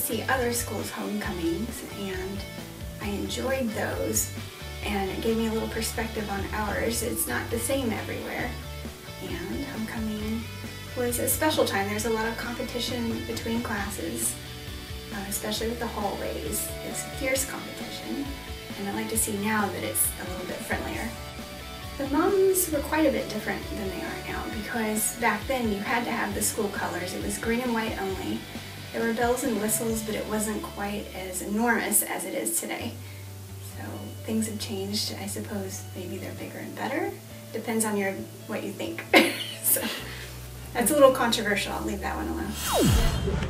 see other schools' homecomings, and I enjoyed those, and it gave me a little perspective on ours. It's not the same everywhere, and homecoming was a special time. There's a lot of competition between classes, especially with the hallways. It's fierce competition, and I like to see now that it's a little bit friendlier. The moms were quite a bit different than they are now, because back then you had to have the school colors. It was green and white only. There were bells and whistles, but it wasn't quite as enormous as it is today. So things have changed. I suppose maybe they're bigger and better. Depends on what you think. So that's a little controversial. I'll leave that one alone.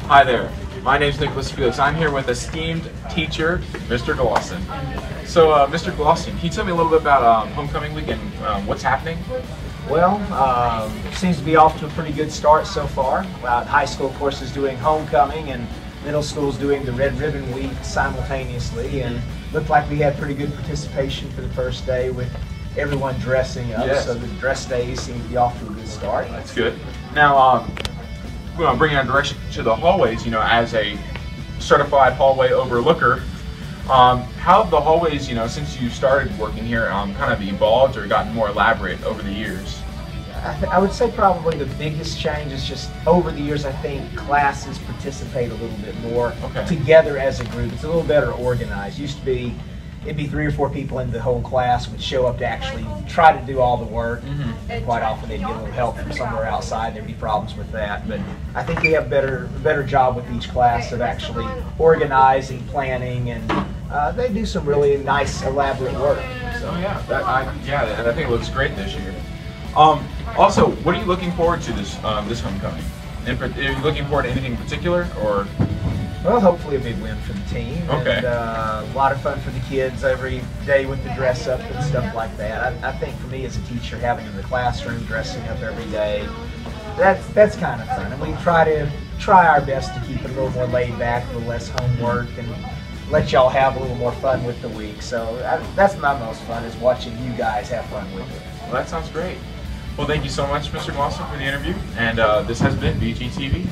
Hi there. My name is Nicholas Felix. I'm here with esteemed teacher, Mr. Glosson. So, Mr. Glosson, can you tell me a little bit about homecoming week and what's happening? Well, seems to be off to a pretty good start so far. High school, of course, is doing homecoming, and middle school is doing the Red Ribbon Week simultaneously. And looked like we had pretty good participation for the first day with everyone dressing up. Yes. So the dress days seem to be off to a good start. That's good. Now, bringing our direction to the hallways, as a certified hallway overlooker, how have the hallways, since you started working here, kind of evolved or gotten more elaborate over the years? I would say probably the biggest change is just over the years, I think classes participate a little bit more together as a group. It's a little better organized. Used to be, it'd be 3 or 4 people in the whole class would show up to actually try to do all the work. Quite often they'd get a little help from somewhere outside. There'd be problems with that. But I think we have a better job with each class of actually organizing, planning, and they do some really nice, elaborate work. So yeah, and I think it looks great this year. Also, what are you looking forward to this homecoming? Are you looking forward to anything in particular, or? Well, hopefully a big win for the team, and a lot of fun for the kids every day with the dress up and stuff like that. I think for me as a teacher, having in the classroom, dressing up every day, that's kind of fun. And we try our best to keep it a little more laid back, a little less homework, and let y'all have a little more fun with the week. So that's my most fun, is watching you guys have fun with it. Well, that sounds great. Well, thank you so much, Mr. Glosson, for the interview, and this has been VGTV.